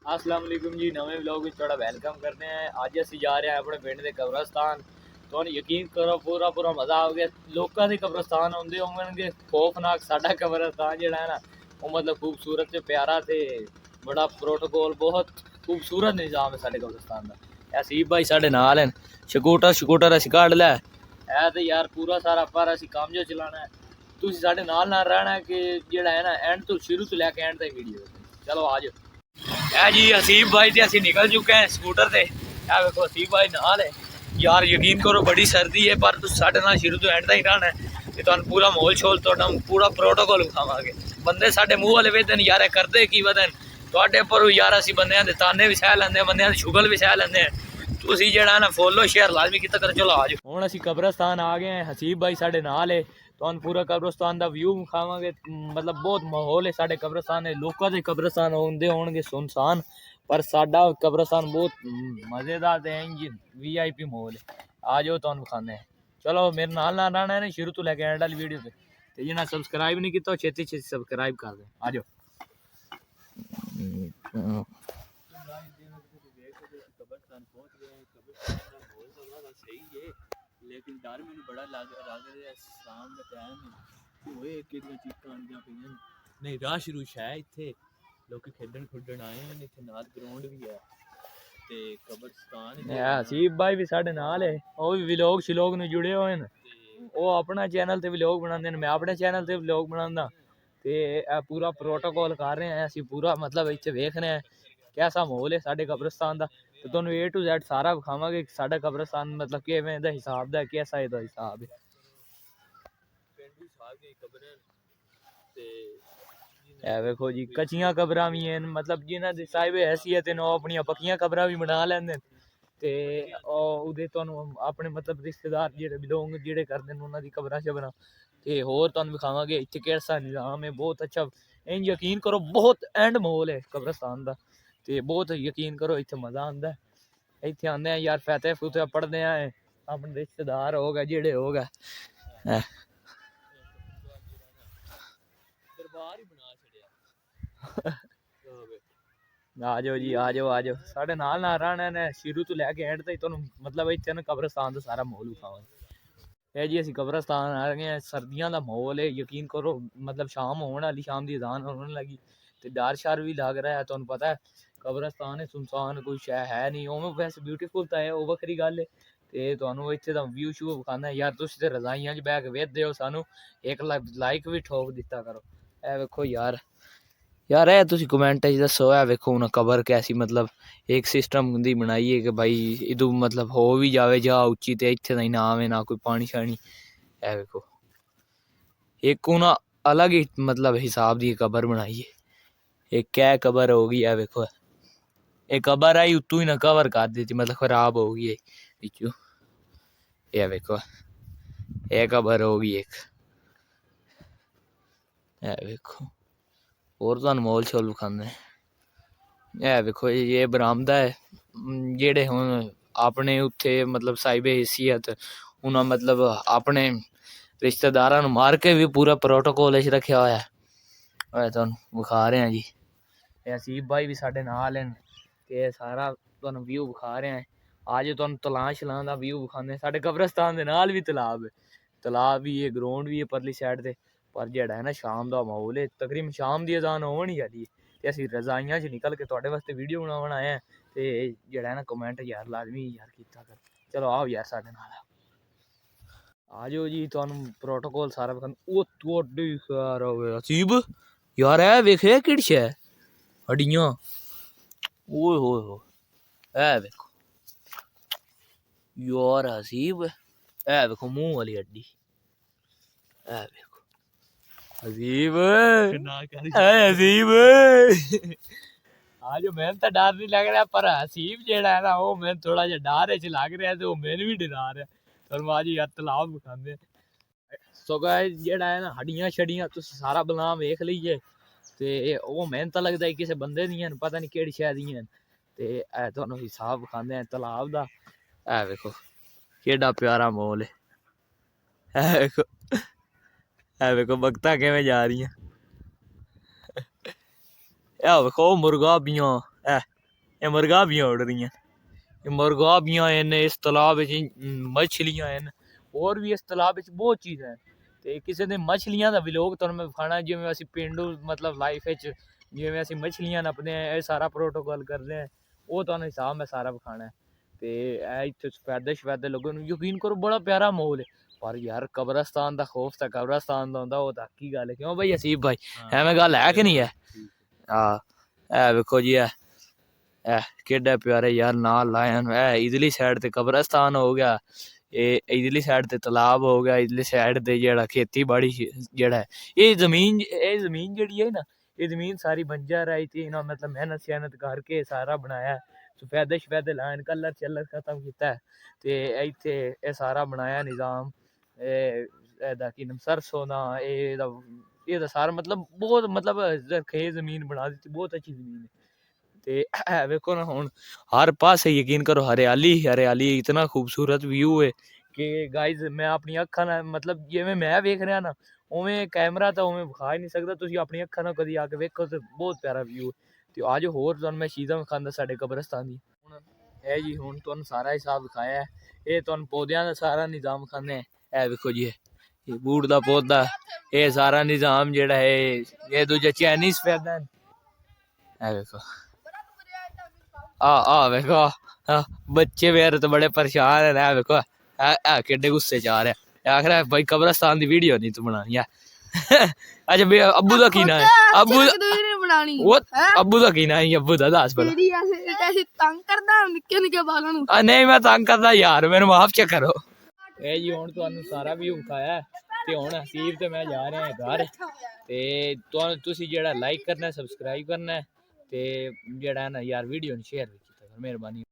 अस्सलाम वालेकुम जी, नवे व्लॉग में थोड़ा वेलकम करते हैं। आज असी जा रहे हैं अपने पिंड के कब्रस्तान। तो यकीन करो पूरा पूरा मज़ा आ गया। लोगों के कब्रस्तान आते होंगे खौफनाक, साडा कब्रस्तान जोड़ा है ना वो मतलब खूबसूरत से प्यारा से बड़ा प्रोटोकॉल बहुत खूबसूरत निज़ाम है साडे कब्रस्तान का। हसीब भाई साडे नाल हैं। स्कूटर असी कढ़ लै है तो यार पूरा सारा पर असी काम जो चलाना है। तुसीं साडे नाल रहना है कि जोड़ा है ना एंड तो शुरू तो लैके एंड तक वीडियो। चलो आ जाओ। है जी हसीब भाई ते असी निकल चुके हैं स्कूटर से। देखो हसीब भाई नाल है यार, यकीन करो बड़ी सर्दी है पर तुम साढ़े नाल शुरू तो एंड तक रहना है। तो तुम पूरा माहौल शोल तो पूरा प्रोटोकॉल विखावे। बंदे साढ़े मूँह वाले वेदन यार करते की वदन थोड़े पर यार असी बंद के ताने भी सह लेंगे, बंद के शुगल भी सह लेंगे। तुसी जड़ा ना फॉलो शेयर लाजमी किता कर। चलो आज हुण असी कब्रस्तान आ गए हैं। हसीब भाई साढ़े नाल है तो पूरा कब्रस्तान का व्यू विखावे। मतलब बहुत माहौल है साढ़े कब्रस्तान है। लोगों के कब्रस्तान होंगे होंगे सुनसान पर साडा कब्रस्तान बहुत मज़ेदार ते VIP माहौल है। आ जाओ तुम विखाने। चलो मेरे नाल रहना है ना शुरू तो लैके एंड वाली वीडियो ते जिन्हें सब्सक्राइब नहीं किया छेती छेती सब्सक्राइब कर दे। आ जाओ। लेकिन डर मैंने बड़ा लग रहा है शाम का टाइम होए कितनी चीज़ां आंदियां पईयां नहीं रश रुश है इत्थे लोग खेडन खुडन आए हैं। इत्थे नाल ग्राउंड भी है ते कब्रस्तान है। हसीब भाई भी साढ़े नाल है वो भी व्लॉग शिलोग में जुड़े हुए हैं। वो अपना चैनल ते व्लॉग बनाते हैं, मैं अपने चैनल ते व्लॉग बनाना ते पूरा प्रोटोकॉल कर रहे हैं। असी पूरा मतलब इत्थे वेख रहे हैं कैसा माहौल है साढ़े कब्रस्तान का। तो तुहानू A to Z सारा विखावांगे साढ़ा कब्रस्तान मतलब किवें दा हिसाब दा कैसा इहदा हिसाब है। ए वेखो जी कच्चियां कब्रां भी हैं मतलब जिन्हां दी साहिब हैसियत है अपनी पक्कियां कब्रां भी बना लैंदे ते उहदे तुहानू अपने मतलब रिश्तेदार जेहड़े बिलोंग जेहड़े करदे न उन्हां दी कब्रां शबरां ते होर तुहानू विखावांगे इत्थे कैसा निज़ाम है। बहुत अच्छा इंज यकीन करो बहुत एंड माहौल है कब्रस्तान दा ते बहुत यकीन करो इत्थे मज़ा आंदा है। इत्थे आंदे हैं यार फतेह फुतेह पढ़दे हैं अपने रिश्तेदार हो गए जेहड़े हो गए दरबार ही बना छड़िया। आ जाओ जी आ जाओ साढ़े नाल रहना ने शुरू तो लैके एंड तक तुहानू मतलब इत्थे ना कब्रस्तान दा सारा माहौल विखावांगे। जी असी कब्रस्तान आ गए हैं। सर्दियों का माहौल है यकीन करो मतलब शाम होने वाली शाम की अजान होने लगी तो डर शर भी लग रहा है। तुहानू पता है कब्रस्तान है सुनसान कोई शह है नहीं उवें वैसे ब्यूटीफुल तो है वो वक्री गल है। ते तुहानू इत्थे दा व्यू शू विखाना यार। तुसीं ते रजाइयां च बैठ के वेखदे हो सानू एक लाइक भी ठोक दिता करो। ए वेखो यार यार है तुसीं कमेंट च दसो है वेखो हुण कबर कैसी मतलब एक सिस्टम दी बनाई है कि भाई इदू मतलब हो भी जावे जा उच्ची ते इत्थे दा नाम है ना कोई पानी शानी। है वेखो एक उन्हें अलग ही मतलब हिसाब दी कबर बनाई है। एक क्या कबर होगी है वेखो एक कबर आई उतू ही ना कवर कर दी मतलब खराब हो गई है। ये वेखो एक कबर होगी एक वेखो और तुहानू मोल शोल विखाने। ए वेखो ये बरामदा है जेड़े हुण अपने उत्थे मतलब साहिबे हैसियत उन्हें मतलब अपने रिश्तेदारां नू मार के भी पूरा प्रोटोकॉल च रखा होया है। तुहानू विखा रहे हैं जी हसीब भाई भी साढ़े नाल हैं ते सारा तुहानू व्यू विखा रहे हैं। आज तुहानू तलां शलां दा व्यू विखाने। साढ़े कब्रस्तान दे नाल भी तलाब है, तलाब भी है, ग्राउंड भी है परली साइड ते। पर जेड़ा है ना शाम दा माहौल है तकरीबन शाम दी अजान होवन ही आली है ते असीं रजाइयां च निकल के तुहाडे वास्ते वीडियो बनावन आए हैं। ते जेड़ा है ना कमेंट यार लाजमी यार कीता कर। चलो आओ यार साढ़े नाल आ जाओ जी तुहानू प्रोटोकॉल सारा विखाने। ओ तुहाडी खैर होवे हसीब यार है वेखे किहड़ी शै हड्डियां ओए होए हो है वेखो यार हसीब है वेखो मुंह वाली हड्डी है वेखो हसीब हसीब आज मैंने तो डर नहीं लग रहा पर हसीब जेड़ा है ना वो मैं थोड़ा जा डर च लग रहा है तो मैंने भी डरा रहा है। और आज यार तलाब विखाने सो गाइस जेड़ा है ना हड्डियां छड़ियां तुस सारा बना वेख लीजिए ते वो मेहनत लगता है किसी बंदे दियां पता नहीं केड़ी शै दियां ते ए तुहानू हिसाब विखाने हैं तलाब दा। ए वेखो केड़ा प्यारा माहौल है वेखो है वेखो बकता किवें जा रही है। वेखो मुर्गा बियां है ये मुर्गा भी उड़ रही हैं, ये मुर्गा भी हैं इस तलाब मछलियां हैं और भी इस तलाब बहुत चीज़ां हैं ਤੇ ਕਿਸੇ ਦੇ ਮੱਛਲੀਆਂ ਦਾ ਵਲੋਗ ਤੁਹਾਨੂੰ ਮੈਂ ਵਿਖਾਣਾ ਜਿਵੇਂ ਅਸੀਂ ਪਿੰਡੂ ਮਤਲਬ ਲਾਈਫ ਵਿੱਚ ਜਿਵੇਂ ਅਸੀਂ ਮੱਛਲੀਆਂ ਨੱਪਦੇ ਆ ਇਹ ਸਾਰਾ ਪ੍ਰੋਟੋਕਾਲ ਕਰਦੇ ਆ ਉਹ ਤੁਹਾਨੂੰ ਹਿਸਾਬ ਮੈਂ ਸਾਰਾ ਵਿਖਾਣਾ ਤੇ ਇਹ ਇੱਥੇ ਸਫੈਦੇ ਲੋਕਾਂ ਨੂੰ ਯਕੀਨ ਕਰੋ ਬੜਾ ਪਿਆਰਾ ਮਾਹੌਲ ਹੈ ਪਰ ਯਾਰ ਕਬਰਸਤਾਨ ਦਾ ਖੌਫ ਤਾਂ ਕਬਰਸਤਾਨ ਦਾ ਹੁੰਦਾ ਉਹ ਤਾਂ ਕੀ ਗੱਲ ਹੈ ਕਿਉਂ ਬਈ ਅਸੀਬ ਭਾਈ ਐਵੇਂ ਗੱਲ ਹੈ ਕਿ ਨਹੀਂ ਹੈ ਆ ਇਹ ਵੇਖੋ ਜੀ ਇਹ ਕਿੱਡਾ ਪਿਆਰੇ ਯਾਰ ਨਾਲ ਲਾਇਨ ਇਹ ਇਧਰਲੀ ਸਾਈਡ ਤੇ ਕਬਰਸਤਾਨ ਹੋ ਗਿਆ ਇਹ ਇਧਰਲੀ ਸਾਈਡ ਤੇ ਤਲਾਬ ਹੋ ਗਿਆ ਇਧਰਲੀ ਸਾਈਡ ਤੇ ਜਿਹੜਾ ਖੇਤੀਬਾੜੀ ਜਿਹੜਾ ਇਹ ਜ਼ਮੀਨ ਜਿਹੜੀ ਹੈ ਨਾ ਇਹ ਜ਼ਮੀਨ ਸਾਰੀ ਬੰਜਰ ਹੈ ਤੇ ਇਹਨਾਂ ਮਤਲਬ ਮਿਹਨਤ ਕਰਕੇ ਸਾਰਾ ਬਣਾਇਆ ਸਫੈਦੇ ਲਾਇਨ ਕਲਰ ਚੱਲਰ ਖਤਮ ਕੀਤਾ ਤੇ ਇੱਥੇ ਇਹ ਸਾਰਾ ਬਣਾਇਆ ਨਿਜ਼ਾਮ ਇਹਦਾ ਕੀ ਨਾਮ ਸਰਸੋਂ ਦਾ ਇਹਦਾ ਸਾਰਾ ਮਤਲਬ ਬਹੁਤ ਮਤਲਬ ਖੇ ਜ਼ਮੀਨ ਬਣਾ ਦਿੱਤੀ ਬਹੁਤ ਅੱਛੀ ਜ਼ਮੀਨ ਹੈ ਤੇ ਵੇਖੋ ਨਾ ਹੁਣ ਹਰ ਪਾਸੇ ਯਕੀਨ ਕਰੋ ਹਰਿਆਲੀ ਇਤਨਾ ਖੂਬਸੂਰਤ ਵਿਊ ਹੈ ਕਿ ਗਾਇਜ਼ ਮੈਂ ਆਪਣੀ ਅੱਖਾਂ ਨਾਲ ਮਤਲਬ ਜਿਵੇਂ ਮੈਂ ਵੇਖ ਰਿਹਾ ਨਾ ਉਵੇਂ ਕੈਮਰਾ ਤਾਂ ਉਵੇਂ ਵਿਖਾ ਹੀ ਨਹੀਂ ਸਕਦਾ ਤੁਸੀਂ ਆਪਣੀ ਅੱਖਾਂ ਨਾਲ ਕਦੀ ਆ ਕੇ ਵੇਖੋ ਤੇ ਬਹੁਤ ਪਿਆਰਾ ਵਿਊ ਤੇ ਅੱਜ ਹੋਰ ਤੁਹਾਨੂੰ ਮੈਂ ਚੀਜ਼ਾਂ ਵਿਖਾਉਂਦਾ ਸਾਡੇ ਕਬਰਸਤਾਨ ਦੀ ਹੁਣ ਇਹ ਜੀ ਹੁਣ ਤੁਹਾਨੂੰ ਸਾਰਾ ਹਿਸਾਬ ਵਿਖਾਇਆ ਇਹ ਤੁਹਾਨੂੰ ਪੌਦਿਆਂ ਦਾ ਸਾਰਾ ਨਿਜ਼ਾਮ ਵਿਖਾਉਂਦੇ ਇਹ ਵੇਖੋ ਜੀ ਇਹ ਬੂਟ ਦਾ ਪੌਦਾ ਇਹ ਸਾਰਾ ਨਿਜ਼ਾਮ ਜਿਹੜਾ ਹੈ ਇਹ ਦੂਜਾ ਚਾਈਨੀਜ਼ ਸਫੈਦਾ ਇਹ ਵੇਖੋ ਆ ਵੇਖੋ ਬੱਚੇ ਮੇਰੇ ਤਾਂ ਬੜੇ ਪਰੇਸ਼ਾਨ ਹੈ ਵੇਖੋ ਕਿੱਡੇ ਗੁੱਸੇ ਚ ਆ ਰਿਹਾ ਆਖਰ ਭਾਈ ਕਬਰਸਤਾਨ ਦੀ ਵੀਡੀਓ ਨਹੀਂ ਤੂੰ ਬਣਾਣੀ ਆ ਅੱਛਾ ਅੱਬੂ ਦਾ ਕੀ ਨਾਂ ਹੈ ਅੱਬੂ ਦਾ ਕੀ ਨਾਂ ਹੈ ਅੱਬੂ ਦਾ ਦੱਸ ਪਹਿਲਾਂ ਤੰਗ ਕਰਦਾ ਨਿੱਕੇ ਬਾਲਾਂ ਨੂੰ ਨਹੀਂ ਮੈਂ ਤੰਗ ਕਰਦਾ ਯਾਰ ਮੈਨੂੰ ਮਾਫ ਚ ਕਰੋ ਇਹ ਜੀ ਹੁਣ ਤੁਹਾਨੂੰ ਸਾਰਾ ਵੀ ਵਿਖਾਇਆ ਤੇ ਹੁਣ ਹਸੀਬ ਤੇ ਮੈਂ ਜਾ ਰਿਹਾ ਘਰ ਤੇ ਤੁਸੀਂ ਜਿਹੜਾ ਲਾਈਕ ਕਰਨਾ ਸਬਸਕ੍ਰਾਈਬ ਕਰਨਾ ਤੇ ਜਿਹੜਾ ਨਾ ਯਾਰ ਵੀਡੀਓ ਨੂੰ ਸ਼ੇਅਰ ਵੀ ਕੀਤਾ ਮਿਹਰਬਾਨੀ